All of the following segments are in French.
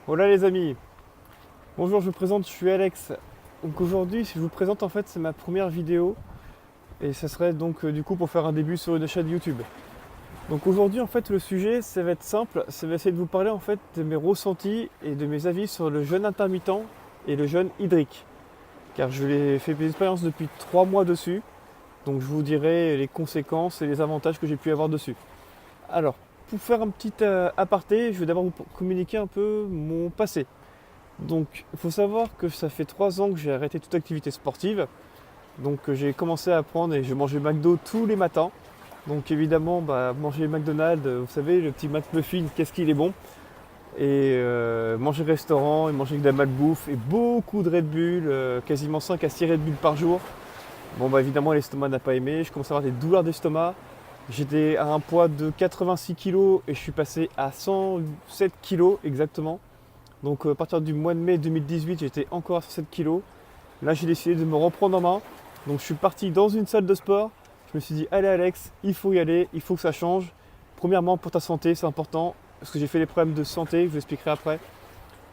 Voilà les amis, bonjour, je me présente, je suis Alex. Donc aujourd'hui, je vous présente en fait, c'est ma première vidéo et ça serait donc du coup pour faire un début sur une chaîne YouTube. Donc aujourd'hui en fait le sujet ça va être simple, ça va essayer de vous parler en fait de mes ressentis et de mes avis sur le jeûne intermittent et le jeûne hydrique. Car je l'ai fait des expériences depuis 3 mois dessus, donc je vous dirai les conséquences et les avantages que j'ai pu avoir dessus. Alors, pour faire un petit aparté, je vais d'abord vous communiquer un peu mon passé. Donc, il faut savoir que ça fait 3 ans que j'ai arrêté toute activité sportive. Donc, j'ai commencé à apprendre et je mangeais McDo tous les matins. Donc, évidemment, manger McDonald's, vous savez, le petit McMuffin, qu'est-ce qu'il est bon. Et manger restaurant et manger de la malbouffe et beaucoup de Red Bull, quasiment 5 à 6 Red Bull par jour. Bon, bah évidemment, l'estomac n'a pas aimé. Je commençais à avoir des douleurs d'estomac. J'étais à un poids de 86 kg et je suis passé à 107 kg exactement. Donc à partir du mois de mai 2018, j'étais encore à 107 kg. Là, j'ai décidé de me reprendre en main. Donc je suis parti dans une salle de sport. Je me suis dit, allez Alex, il faut y aller, il faut que ça change. Premièrement, pour ta santé, c'est important. Parce que j'ai fait des problèmes de santé, je vous expliquerai après.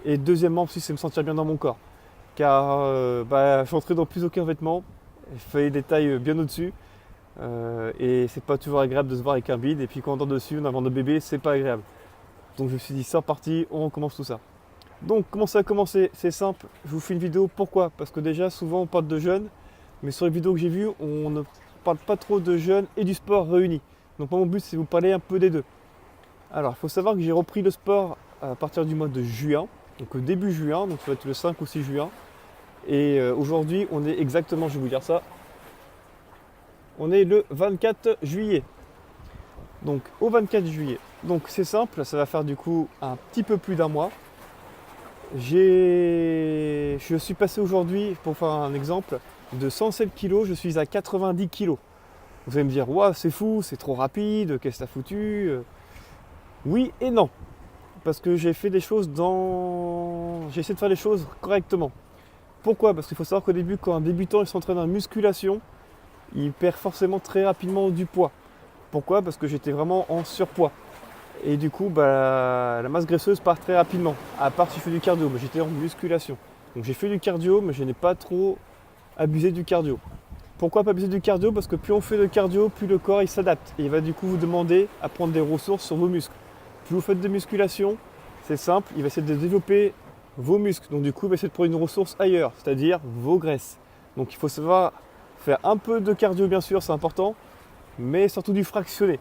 Et deuxièmement, aussi, c'est me sentir bien dans mon corps. Car je suis entré dans plus aucun vêtement. Il fallait des tailles bien au-dessus. Et c'est pas toujours agréable de se voir avec un bide. Et puis quand on dort dessus, on a un ventre de bébé, c'est pas agréable. Donc je me suis dit, c'est reparti, on recommence tout ça. Donc comment ça a commencé? C'est simple, je vous fais une vidéo, pourquoi? Parce que déjà souvent on parle de jeûne, mais sur les vidéos que j'ai vues, on ne parle pas trop de jeûne et du sport réunis. Donc moi mon but c'est de vous parler un peu des deux. Alors il faut savoir que j'ai repris le sport à partir du mois de juin, donc au début juin, donc ça va être le 5 ou 6 juin. Et aujourd'hui on est exactement, je vais vous dire ça, on est le 24 juillet. Donc au 24 juillet. Donc c'est simple, ça va faire du coup un petit peu plus d'un mois. Je suis passé aujourd'hui, pour faire un exemple, de 107 kg, je suis à 90 kg. Vous allez me dire, waouh, c'est fou, c'est trop rapide, qu'est-ce que t'as foutu? Oui et non, parce que j'ai fait des choses j'ai essayé de faire les choses correctement. Pourquoi? Parce qu'il faut savoir qu'au début, quand un débutant il s'entraîne en musculation, il perd forcément très rapidement du poids. Pourquoi? Parce que j'étais vraiment en surpoids. Et du coup, la masse graisseuse part très rapidement, à part si je fais du cardio. Mais j'étais en musculation. Donc j'ai fait du cardio, mais je n'ai pas trop abusé du cardio. Pourquoi pas abuser du cardio? Parce que plus on fait de cardio, plus le corps il s'adapte. Et il va du coup vous demander à prendre des ressources sur vos muscles. Plus vous faites de musculation, c'est simple, il va essayer de développer vos muscles. Donc du coup, il va essayer de prendre une ressource ailleurs, c'est-à-dire vos graisses. Donc il faut savoir faire un peu de cardio, bien sûr, c'est important, mais surtout du fractionné.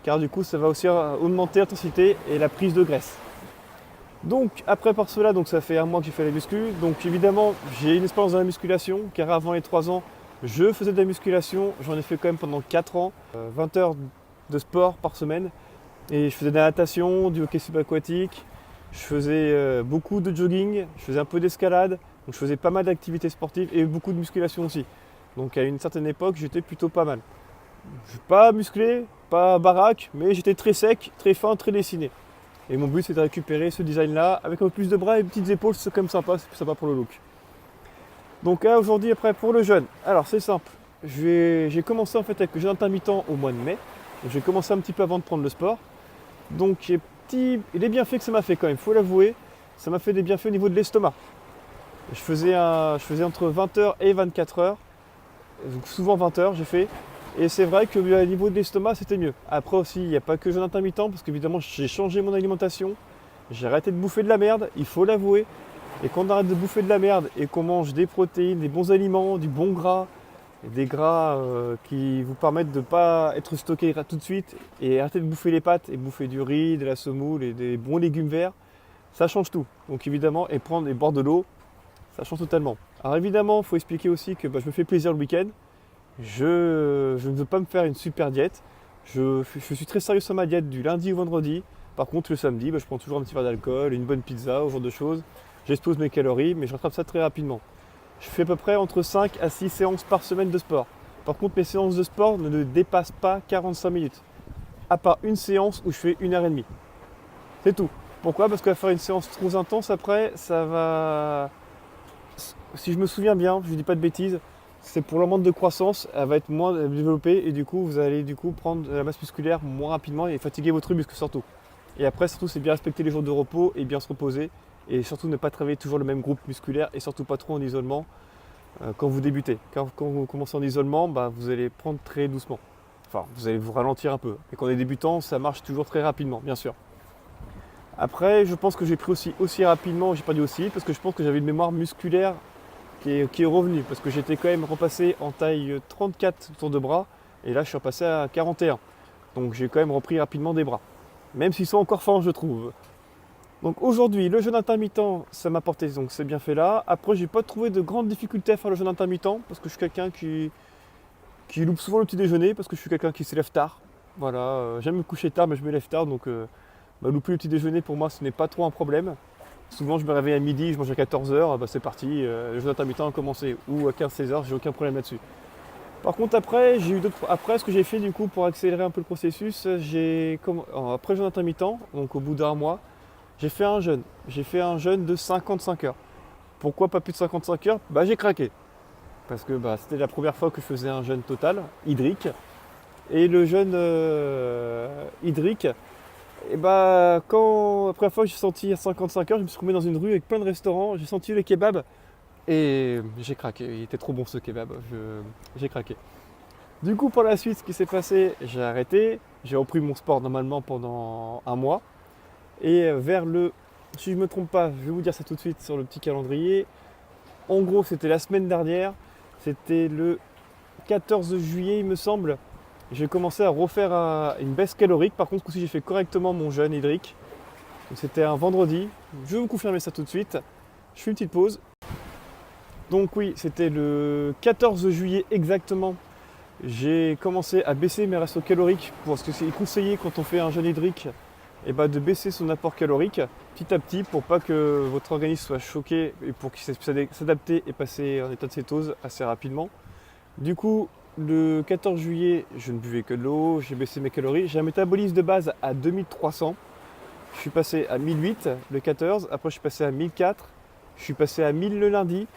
Car du coup, ça va aussi augmenter l'intensité et la prise de graisse. Donc après par cela, donc ça fait un mois que j'ai fait la muscu. Donc évidemment, j'ai une expérience dans la musculation, car avant les 3 ans, je faisais de la musculation. J'en ai fait quand même pendant 4 ans, 20 heures de sport par semaine. Et je faisais de la natation, du hockey subaquatique, je faisais beaucoup de jogging, je faisais un peu d'escalade, donc je faisais pas mal d'activités sportives et beaucoup de musculation aussi. Donc à une certaine époque, j'étais plutôt pas mal. Je suis pas musclé, pas baraque, mais j'étais très sec, très fin, très dessiné. Et mon but c'est de récupérer ce design là avec un peu plus de bras et de petites épaules, c'est quand même sympa, c'est plus sympa pour le look. Donc là aujourd'hui après pour le jeûne, alors c'est simple, j'ai commencé en fait avec le jeûne intermittent au mois de mai, j'ai commencé un petit peu avant de prendre le sport. Donc les bienfaits que ça m'a fait quand même, il faut l'avouer, ça m'a fait des bienfaits au niveau de l'estomac. Je faisais entre 20 heures et 24 heures, donc souvent 20 heures j'ai fait. Et c'est vrai que au niveau de l'estomac, c'était mieux. Après aussi, il n'y a pas que jeûne intermittent, parce qu'évidemment, j'ai changé mon alimentation. J'ai arrêté de bouffer de la merde, il faut l'avouer. Et quand on arrête de bouffer de la merde et qu'on mange des protéines, des bons aliments, du bon gras, des gras qui vous permettent de ne pas être stocké tout de suite, et arrêter de bouffer les pâtes et bouffer du riz, de la semoule et des bons légumes verts, ça change tout. Donc évidemment, et boire de l'eau, ça change totalement. Alors évidemment, il faut expliquer aussi que je me fais plaisir le week-end. Je ne veux pas me faire une super diète. Je suis très sérieux sur ma diète du lundi au vendredi. Par contre, le samedi, je prends toujours un petit verre d'alcool, une bonne pizza, ce genre de choses. J'explose mes calories, mais je rattrape ça très rapidement. Je fais à peu près entre 5 à 6 séances par semaine de sport. Par contre, mes séances de sport ne dépassent pas 45 minutes. À part une séance où je fais 1 heure et demie. C'est tout. Pourquoi? Parce qu'à faire une séance trop intense, après, ça va... Si je me souviens bien, je ne dis pas de bêtises, c'est pour l'hormone de croissance, elle va être moins développée et du coup vous allez prendre de la masse musculaire moins rapidement et fatiguer votre muscle surtout. Et après surtout c'est bien respecter les jours de repos et bien se reposer et surtout ne pas travailler toujours le même groupe musculaire et surtout pas trop en isolement quand vous débutez. Quand vous commencez en isolement, vous allez prendre très doucement. Enfin, vous allez vous ralentir un peu. Et quand on est débutant, ça marche toujours très rapidement, bien sûr. Après, je pense que j'ai pris aussi rapidement, j'ai perdu aussi, parce que je pense que j'avais une mémoire musculaire qui est revenue. Parce que j'étais quand même repassé en taille 34 tours de bras, et là je suis repassé à 41. Donc j'ai quand même repris rapidement des bras. Même s'ils sont encore forts, je trouve. Donc aujourd'hui, le jeûne intermittent, ça m'a porté donc c'est bien fait là. Après, j'ai pas trouvé de grandes difficultés à faire le jeûne intermittent, parce que je suis quelqu'un qui loupe souvent le petit déjeuner, parce que je suis quelqu'un qui se lève tard. Voilà, j'aime me coucher tard, mais je me lève tard, donc louper le petit déjeuner pour moi ce n'est pas trop un problème. Souvent je me réveille à midi, je mange à 14h, c'est parti, le jeûne intermittent a commencé, ou à 15-16h, j'ai aucun problème là-dessus. Par contre après, ce que j'ai fait du coup pour accélérer un peu le processus, après le jeûne intermittent, donc au bout d'un mois, j'ai fait un jeûne. J'ai fait un jeûne de 55 heures. Pourquoi pas plus de 55 heures? J'ai craqué. Parce que c'était la première fois que je faisais un jeûne total, hydrique. Et le jeûne hydrique, quand la première fois que j'ai senti à 55 heures, je me suis trouvé dans une rue avec plein de restaurants, j'ai senti le kebab et j'ai craqué. Il était trop bon ce kebab, j'ai craqué. Du coup, pour la suite, ce qui s'est passé, j'ai arrêté, j'ai repris mon sport normalement pendant un mois. Et si je ne me trompe pas, je vais vous dire ça tout de suite sur le petit calendrier. En gros, c'était la semaine dernière, c'était le 14 juillet, il me semble. J'ai commencé à refaire une baisse calorique. Par contre, aussi j'ai fait correctement mon jeûne hydrique. Donc, c'était un vendredi. Je vais vous confirmer ça tout de suite. Je fais une petite pause. Donc oui, c'était le 14 juillet exactement. J'ai commencé à baisser mes restos caloriques parce que c'est conseillé quand on fait un jeûne hydrique de baisser son apport calorique petit à petit pour pas que votre organisme soit choqué et pour qu'il puisse s'adapter et passer en état de cétose assez rapidement. Du coup, le 14 juillet, je ne buvais que de l'eau, j'ai baissé mes calories. J'ai un métabolisme de base à 2300. Je suis passé à 1008 le 14, après je suis passé à 1004, je suis passé à 1000 le lundi.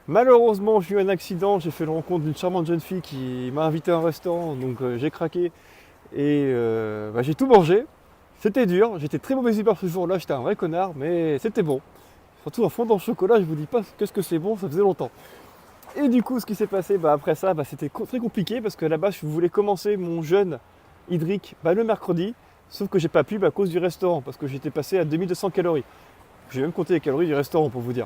Malheureusement, j'ai eu un accident, j'ai fait la rencontre d'une charmante jeune fille qui m'a invité à un restaurant, donc j'ai craqué et j'ai tout mangé. C'était dur, j'étais très mauvais humeur ce jour-là, j'étais un vrai connard, mais c'était bon. Surtout un fondant au chocolat, je vous dis pas qu'est-ce que c'est bon, ça faisait longtemps. Et du coup, ce qui s'est passé après ça, c'était très compliqué parce que là-bas, je voulais commencer mon jeûne hydrique le mercredi, sauf que j'ai pas pu à cause du restaurant, parce que j'étais passé à 2200 calories. J'ai même compté les calories du restaurant pour vous dire.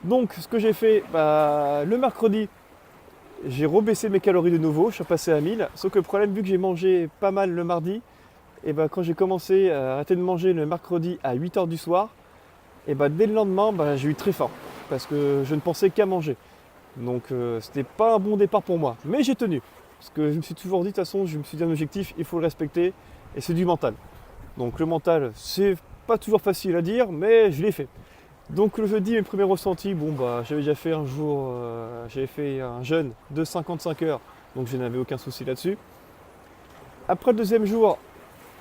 Donc, ce que j'ai fait, le mercredi, j'ai rebaissé mes calories de nouveau, je suis passé à 1000, sauf que le problème, vu que j'ai mangé pas mal le mardi, quand j'ai commencé à arrêter de manger le mercredi à 8h du soir, dès le lendemain, j'ai eu très faim, parce que je ne pensais qu'à manger. Donc c'était pas un bon départ pour moi, mais j'ai tenu. Parce que je me suis toujours dit, de toute façon, je me suis dit un objectif, il faut le respecter, et c'est du mental. Donc le mental, c'est pas toujours facile à dire, mais je l'ai fait. Donc le jeudi, mes premiers ressentis, j'avais déjà fait un jour, j'avais fait un jeûne de 55 heures, donc je n'avais aucun souci là-dessus. Après le deuxième jour,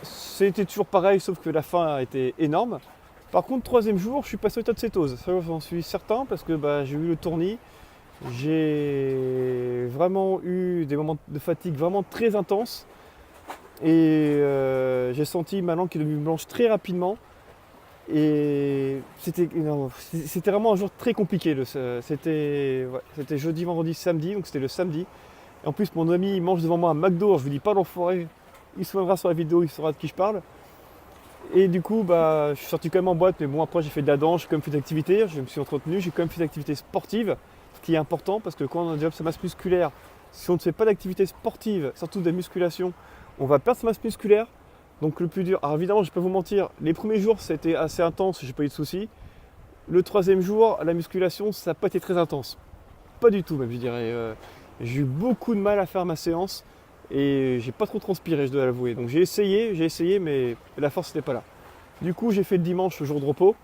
c'était toujours pareil, sauf que la faim a été énorme. Par contre, troisième jour, je suis passé au état de cétose. Ça, j'en suis certain, parce que j'ai eu le tournis. J'ai vraiment eu des moments de fatigue vraiment très intenses. Et j'ai senti ma langue qui est devenue blanche très rapidement. Et c'était vraiment un jour très compliqué. C'était jeudi, vendredi, samedi, donc c'était le samedi. Et en plus, mon ami il mange devant moi un McDo, alors je vous dis pas l'enfoiré, il se souviendra sur la vidéo, il saura de qui je parle. Et du coup, je suis sorti quand même en boîte, mais bon, après j'ai fait de la danse, j'ai quand même fait d'activité, je me suis entretenu, j'ai quand même fait d'activité sportive, ce qui est important parce que quand on développe sa masse musculaire, si on ne fait pas d'activité sportive, surtout de musculation, on va perdre sa masse musculaire. Donc le plus dur, alors évidemment, je ne vais pas vous mentir, les premiers jours c'était assez intense, j'ai pas eu de soucis. Le troisième jour, la musculation, ça n'a pas été très intense. Pas du tout même, je dirais. J'ai eu beaucoup de mal à faire ma séance. Et j'ai pas trop transpiré, je dois l'avouer. Donc j'ai essayé, mais la force n'était pas là. Du coup, j'ai fait le dimanche, le jour de repos.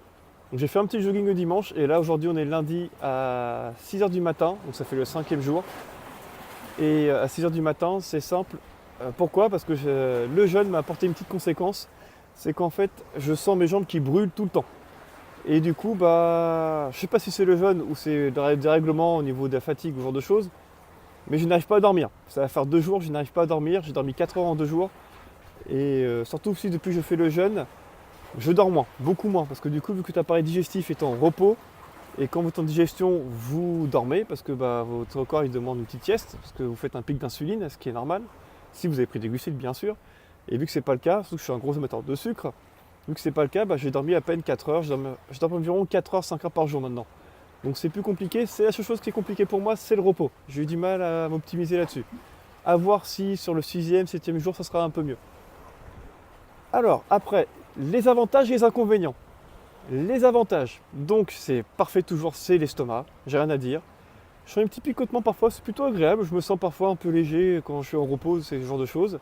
Donc j'ai fait un petit jogging le dimanche. Et là, aujourd'hui, on est lundi à 6h du matin. Donc ça fait le 5e jour. Et à 6h du matin, c'est simple. Pourquoi? Parce que le jeûne m'a apporté une petite conséquence. C'est qu'en fait, je sens mes jambes qui brûlent tout le temps. Et du coup, je sais pas si c'est le jeûne ou c'est des dérèglements au niveau de la fatigue ou ce genre de choses. Mais je n'arrive pas à dormir. Ça va faire 2 jours, je n'arrive pas à dormir. J'ai dormi 4 heures en 2 jours. Et surtout si depuis que je fais le jeûne, je dors moins, beaucoup moins, parce que du coup, vu que votre appareil digestif est en repos, et quand vous êtes en digestion, vous dormez, parce que votre corps il demande une petite sieste, parce que vous faites un pic d'insuline, ce qui est normal, si vous avez pris des glucides bien sûr. Et vu que c'est pas le cas, surtout que je suis un gros amateur de sucre, vu que c'est pas le cas, j'ai dormi à peine 4 heures, je dors environ 4 heures, 5 heures par jour maintenant. Donc c'est plus compliqué, c'est la seule chose qui est compliquée pour moi, c'est le repos. J'ai eu du mal à m'optimiser là-dessus. À voir si sur le 6e, 7e jour, ça sera un peu mieux. Alors, après, les avantages et les inconvénients. Les avantages, donc c'est parfait toujours, c'est l'estomac, j'ai rien à dire. Je fais un petit picotement parfois, c'est plutôt agréable, je me sens parfois un peu léger quand je suis en repos, c'est ce genre de choses.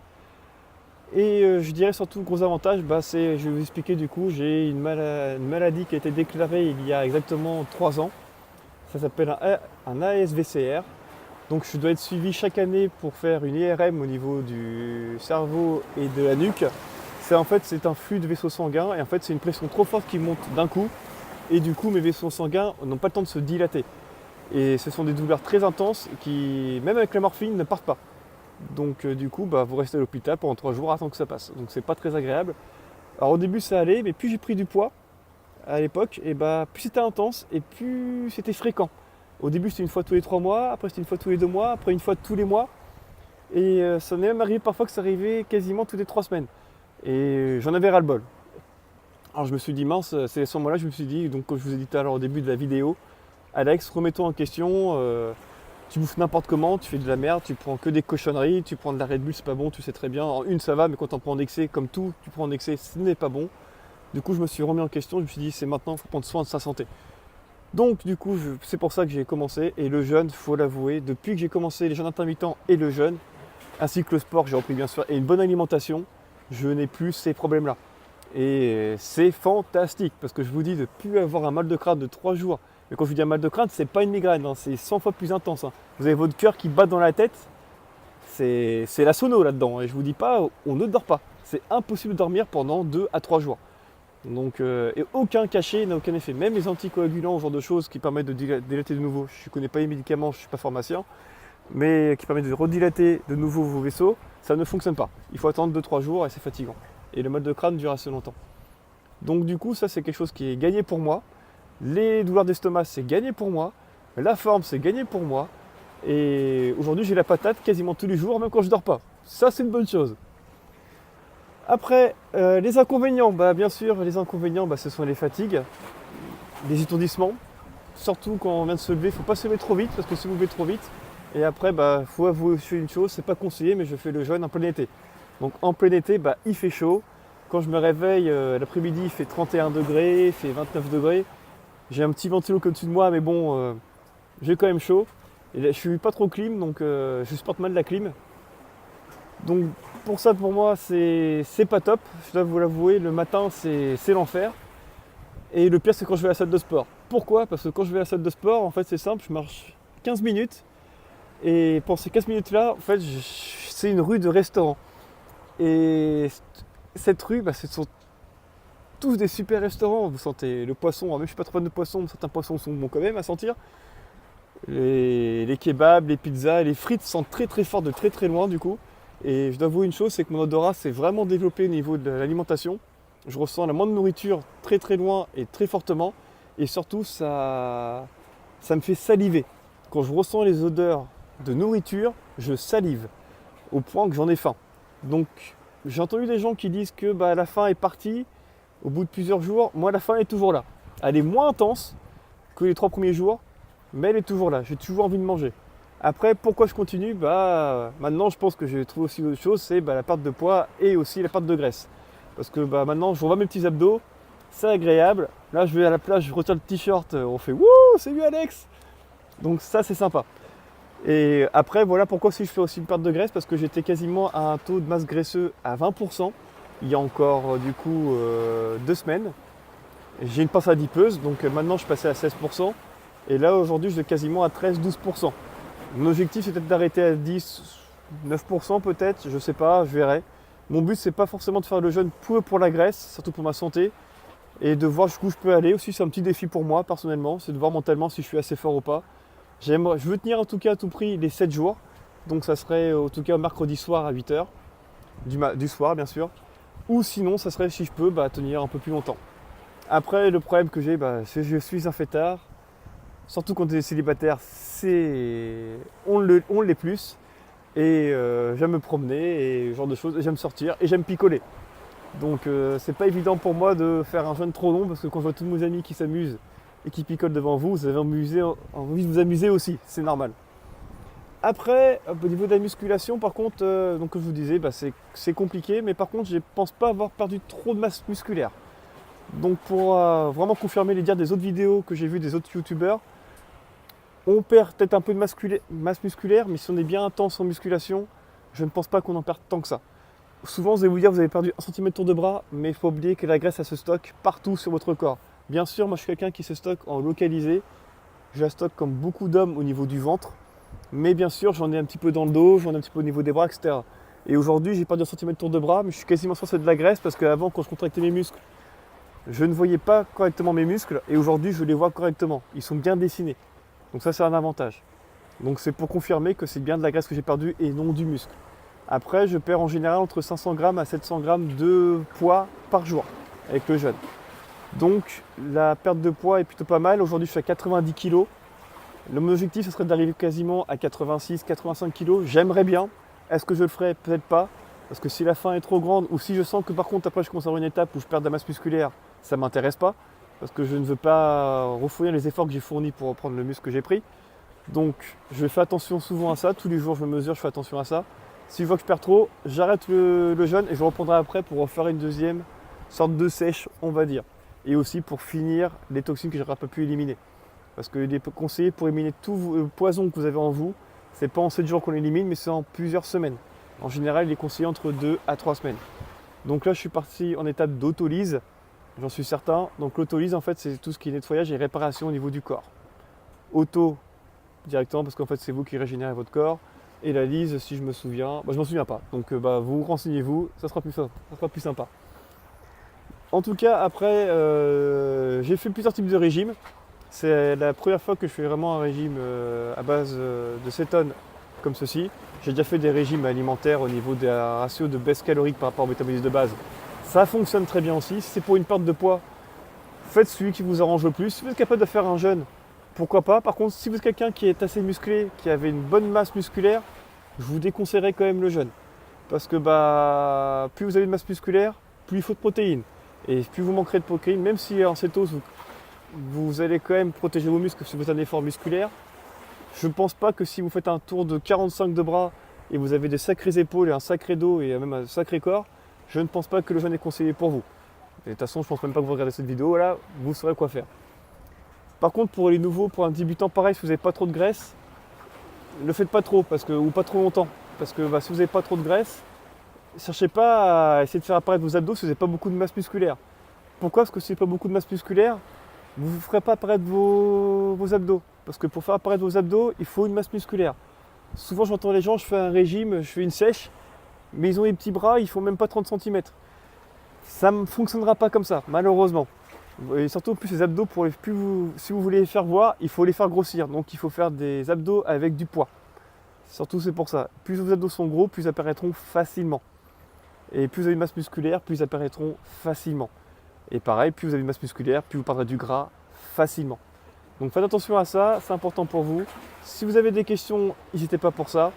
Et je dirais surtout gros avantage, c'est, je vais vous expliquer du coup, j'ai une maladie qui a été déclarée il y a exactement 3 ans. Ça s'appelle un ASVCR. Donc je dois être suivi chaque année pour faire une IRM au niveau du cerveau et de la nuque. C'est un flux de vaisseaux sanguins et en fait c'est une pression trop forte qui monte d'un coup et du coup mes vaisseaux sanguins n'ont pas le temps de se dilater. Et ce sont des douleurs très intenses qui, même avec la morphine, ne partent pas. Donc du coup vous restez à l'hôpital pendant 3 jours avant que ça passe. Donc c'est pas très agréable. Alors au début ça allait, mais plus j'ai pris du poids à l'époque, et plus c'était intense et plus c'était fréquent. Au début c'était une fois tous les 3 mois, après c'était une fois tous les 2 mois, après une fois tous les mois. Et ça m'est même arrivé parfois que ça arrivait quasiment toutes les 3 semaines. Et j'en avais ras-le-bol. Alors je me suis dit mince, c'est à ce moment-là que je me suis dit, donc comme je vous ai dit tout à l'heure au début de la vidéo, Alex, remets-toi en question, tu bouffes n'importe comment, tu fais de la merde, tu prends que des cochonneries, tu prends de la Red Bull, c'est pas bon, tu sais très bien. En une ça va, mais quand tu en prends en excès, comme tout, tu prends en excès, ce n'est pas bon. Du coup je me suis remis en question, je me suis dit c'est maintenant, il faut prendre soin de sa santé. Donc du coup c'est pour ça que j'ai commencé, et le jeûne, il faut l'avouer, depuis que j'ai commencé les jeûnes intermittents et le jeûne, ainsi que le sport, j'ai repris bien sûr, et une bonne alimentation, je n'ai plus ces problèmes-là. Et c'est fantastique, parce que je vous dis de ne plus avoir un mal de crâne de 3 jours. Mais quand je vous dis un mal de crâne, c'est pas une migraine, hein, c'est 100 fois plus intense. Hein. Vous avez votre cœur qui bat dans la tête, c'est la sono là-dedans. Et je vous dis pas, on ne dort pas. C'est impossible de dormir pendant 2 à 3 jours. Donc, et aucun cachet n'a aucun effet. Même les anticoagulants, ce genre de choses qui permettent de dilater de nouveau. Je ne connais pas les médicaments, je ne suis pas pharmacien, mais qui permettent de redilater de nouveau vos vaisseaux, ça ne fonctionne pas. Il faut attendre 2-3 jours et c'est fatigant. Et le mal de crâne dure assez longtemps. Donc du coup, ça c'est quelque chose qui est gagné pour moi. Les douleurs d'estomac, c'est gagné pour moi. La forme, c'est gagné pour moi. Et aujourd'hui, j'ai la patate quasiment tous les jours, même quand je dors pas. Ça, c'est une bonne chose. Après, les inconvénients, bien sûr, les inconvénients, ce sont les fatigues, les étourdissements. Surtout quand on vient de se lever, il ne faut pas se lever trop vite, parce que si vous levez trop vite, et après, faut avouer une chose, c'est pas conseillé, mais je fais le jeûne en plein été. Donc en plein été, il fait chaud. Quand je me réveille, l'après-midi, il fait 31 degrés, il fait 29 degrés. J'ai un petit ventilo au-dessus de moi, mais bon, j'ai quand même chaud. Et là, je suis pas trop clim, donc je supporte mal la clim. Donc pour ça, pour moi, c'est pas top. Je dois vous l'avouer, le matin, c'est l'enfer. Et le pire, c'est quand je vais à la salle de sport. Pourquoi ? Parce que quand je vais à la salle de sport, en fait, c'est simple, je marche 15 minutes. Et pour ces 15 minutes-là, en fait, c'est une rue de restaurants. Et cette rue, ce sont tous des super restaurants. Vous sentez le poisson, même je ne suis pas trop fan de poisson, mais certains poissons sont bons quand même à sentir. Les kebabs, les pizzas, les frites sentent très très fort de très très loin du coup. Et je dois avouer une chose, c'est que mon odorat s'est vraiment développé au niveau de l'alimentation. Je ressens la moindre nourriture très très loin et très fortement. Et surtout, ça me fait saliver. Quand je ressens les odeurs de nourriture, je salive au point que j'en ai faim. Donc j'ai entendu des gens qui disent que la faim est partie au bout de plusieurs jours. Moi, la faim est toujours là. Elle est moins intense que les 3 premiers jours, mais elle est toujours là. J'ai toujours envie de manger. Après, pourquoi je continue ? Maintenant, je pense que j'ai trouvé aussi autre chose, c'est la perte de poids et aussi la perte de graisse. Parce que maintenant, je revois mes petits abdos, c'est agréable. Là, je vais à la plage, je retire le t-shirt, on fait « Wouh, c'est lui Alex !» Donc ça, c'est sympa. Et après, voilà pourquoi aussi je fais aussi une perte de graisse, parce que j'étais quasiment à un taux de masse graisseux à 20% il y a encore 2 semaines. J'ai une pince adipeuse, donc maintenant je passais à 16%. Et là, aujourd'hui, je suis quasiment à 13-12%. Mon objectif, c'est peut-être d'arrêter à 10, 9% peut-être, je sais pas, je verrai. Mon but, c'est pas forcément de faire le jeûne pour la graisse, surtout pour ma santé, et de voir jusqu'où je peux aller. Aussi, c'est un petit défi pour moi, personnellement, c'est de voir mentalement si je suis assez fort ou pas. Je veux tenir en tout cas à tout prix les 7 jours, donc ça serait en tout cas mercredi soir à 8h, du soir bien sûr, Ou sinon, ça serait, si je peux, tenir un peu plus longtemps. Après, le problème que j'ai, c'est que je suis un fêtard. Surtout quand on est célibataire, on l'est plus. Et j'aime me promener et ce genre de choses. Et j'aime sortir et j'aime picoler. Donc c'est pas évident pour moi de faire un jeûne trop long parce que quand je vois tous mes amis qui s'amusent et qui picolent devant vous, vous avez envie de vous amuser aussi, c'est normal. Après, au niveau de la musculation, par contre, donc comme je vous disais, c'est compliqué, mais par contre, je ne pense pas avoir perdu trop de masse musculaire. Donc pour vraiment confirmer les dires des autres vidéos que j'ai vues des autres youtubeurs, on perd peut-être un peu de masse musculaire, mais si on est bien intense en musculation, je ne pense pas qu'on en perde tant que ça. Souvent, vous allez vous dire que vous avez perdu 1 cm de tour de bras, mais il faut oublier que la graisse, elle se stocke partout sur votre corps. Bien sûr, moi je suis quelqu'un qui se stocke en localisé. Je la stocke comme beaucoup d'hommes au niveau du ventre. Mais bien sûr, j'en ai un petit peu dans le dos, j'en ai un petit peu au niveau des bras, etc. Et aujourd'hui, j'ai perdu 1 cm de tour de bras, mais je suis quasiment sûr que c'est de la graisse parce qu'avant, quand je contractais mes muscles, je ne voyais pas correctement mes muscles et aujourd'hui, je les vois correctement. Ils sont bien dessinés. Donc ça, c'est un avantage. Donc c'est pour confirmer que c'est bien de la graisse que j'ai perdue et non du muscle. Après, je perds en général entre 500 g à 700 g de poids par jour avec le jeûne. Donc la perte de poids est plutôt pas mal. Aujourd'hui, je suis à 90 kg. Mon objectif, ce serait d'arriver quasiment à 86-85 kg. J'aimerais bien. Est-ce que je le ferai? Peut-être pas. Parce que si la faim est trop grande ou si je sens que par contre après je commence à avoir une étape où je perds de la masse musculaire, ça ne m'intéresse pas. Parce que je ne veux pas refournir les efforts que j'ai fournis pour reprendre le muscle que j'ai pris. Donc je fais attention souvent à ça. Tous les jours je me mesure, je fais attention à ça. Si je vois que je perds trop, j'arrête le jeûne et je reprendrai après pour refaire une deuxième sorte de sèche, on va dire. Et aussi pour finir les toxines que j'aurais pas pu éliminer. Parce qu'il est conseillé pour éliminer tout le poison que vous avez en vous, c'est pas en 7 jours qu'on l'élimine, mais c'est en plusieurs semaines. En général, il est conseillé entre 2 à 3 semaines. Donc là, je suis parti en étape d'autolyse, j'en suis certain. Donc l'autolyse, en fait, c'est tout ce qui est nettoyage et réparation au niveau du corps. Auto, directement, parce qu'en fait, c'est vous qui régénérez votre corps. Et la lyse, si je me souviens, je m'en souviens pas. Donc vous renseignez-vous, ça sera plus sympa. En tout cas, après, j'ai fait plusieurs types de régimes. C'est la première fois que je fais vraiment un régime à base de cétone comme ceci. J'ai déjà fait des régimes alimentaires au niveau des ratios de baisse calorique par rapport au métabolisme de base. Ça fonctionne très bien aussi. Si c'est pour une perte de poids, faites celui qui vous arrange le plus. Si vous êtes capable de faire un jeûne, pourquoi pas. Par contre, si vous êtes quelqu'un qui est assez musclé, qui avait une bonne masse musculaire, je vous déconseillerais quand même le jeûne. Parce que plus vous avez une masse musculaire, plus il faut de protéines. Et plus vous manquerez de protéines, même si en cétose, vous allez quand même protéger vos muscles si vous faites un effort musculaire. Je ne pense pas que si vous faites un tour de 45 de bras et vous avez des sacrées épaules et un sacré dos et même un sacré corps, je ne pense pas que le jeûne est conseillé pour vous. Et de toute façon, je ne pense même pas que vous regardez cette vidéo, là, vous saurez quoi faire. Par contre, pour les nouveaux, pour un débutant, pareil, si vous n'avez pas trop de graisse, ne le faites pas trop, ou pas trop longtemps. Parce que si vous n'avez pas trop de graisse, ne cherchez pas à essayer de faire apparaître vos abdos si vous n'avez pas beaucoup de masse musculaire. Pourquoi? Parce que si vous n'avez pas beaucoup de masse musculaire, vous ne ferez pas apparaître vos abdos. Parce que pour faire apparaître vos abdos, il faut une masse musculaire. Souvent j'entends les gens, je fais un régime, je fais une sèche, mais ils ont les petits bras, ils font même pas 30 cm. Ça ne fonctionnera pas comme ça, malheureusement. Et surtout plus les abdos, si vous voulez les faire voir, il faut les faire grossir. Donc il faut faire des abdos avec du poids. Surtout c'est pour ça. Plus vos abdos sont gros, plus ils apparaîtront facilement. Et plus vous avez une masse musculaire, plus ils apparaîtront facilement. Et pareil, plus vous avez une masse musculaire, plus vous perdrez du gras facilement. Donc faites attention à ça, c'est important pour vous. Si vous avez des questions, n'hésitez pas pour ça.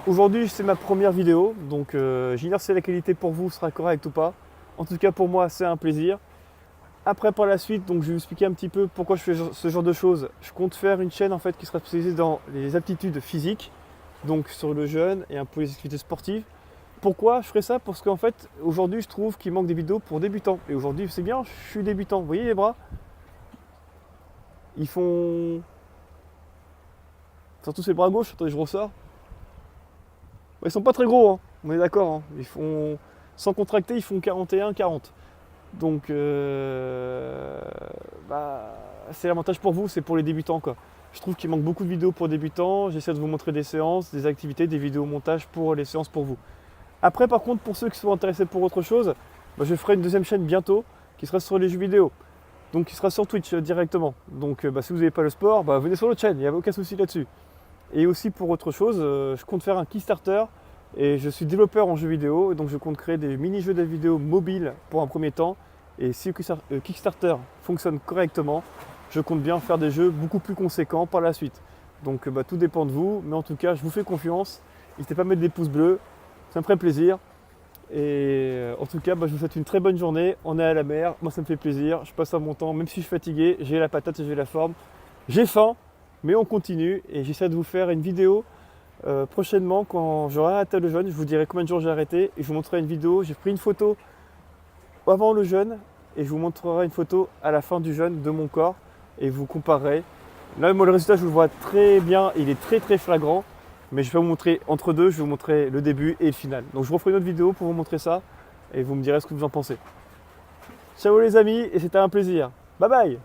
Aujourd'hui, c'est ma première vidéo, donc j'ignore si la qualité pour vous sera correcte ou pas. En tout cas, pour moi, c'est un plaisir. Après, par la suite, donc, je vais vous expliquer un petit peu pourquoi je fais ce genre de choses. Je compte faire une chaîne en fait, qui sera spécialisée dans les aptitudes physiques, donc sur le jeûne et un peu les activités sportives. Pourquoi je ferai ça? Parce qu'en fait, aujourd'hui, je trouve qu'il manque des vidéos pour débutants. Et aujourd'hui, c'est bien, je suis débutant. Vous voyez les bras? Ils font... Surtout c'est le bras gauche, attendez, je ressors. Ils sont pas très gros, hein. On est d'accord. Hein. Ils font... Sans contracter, ils font 41-40. Donc, c'est l'avantage pour vous, c'est pour les débutants, quoi. Je trouve qu'il manque beaucoup de vidéos pour débutants. J'essaie de vous montrer des séances, des activités, des vidéos montage pour les séances pour vous. Après, par contre, pour ceux qui sont intéressés pour autre chose, je ferai une deuxième chaîne bientôt qui sera sur les jeux vidéo. Donc, qui sera sur Twitch directement. Donc, si vous n'avez pas le sport, venez sur l'autre chaîne, il n'y a aucun souci là-dessus. Et aussi pour autre chose, je compte faire un Kickstarter Et je suis développeur en jeux vidéo, et donc je compte créer des mini-jeux de vidéo mobiles pour un premier temps. Et si Kickstarter fonctionne correctement, je compte bien faire des jeux beaucoup plus conséquents par la suite. Donc tout dépend de vous, mais en tout cas je vous fais confiance. N'hésitez pas à mettre des pouces bleus, ça me ferait plaisir. Et en tout cas je vous souhaite une très bonne journée. On est à la mer, moi ça me fait plaisir, je passe un bon temps, même si je suis fatigué, j'ai la patate et j'ai la forme. J'ai faim, mais on continue et j'essaie de vous faire une vidéo prochainement quand j'aurai arrêté le jeûne. Je vous dirai combien de jours j'ai arrêté et je vous montrerai une vidéo. J'ai pris une photo avant le jeûne et je vous montrerai une photo à la fin du jeûne de mon corps et vous comparerez. Là, moi, le résultat, je vous le vois très bien, il est très très flagrant, mais je vais vous montrer entre deux, je vais vous montrer le début et le final. Donc je referai une autre vidéo pour vous montrer ça et vous me direz ce que vous en pensez. Ciao les amis et c'était un plaisir. Bye bye.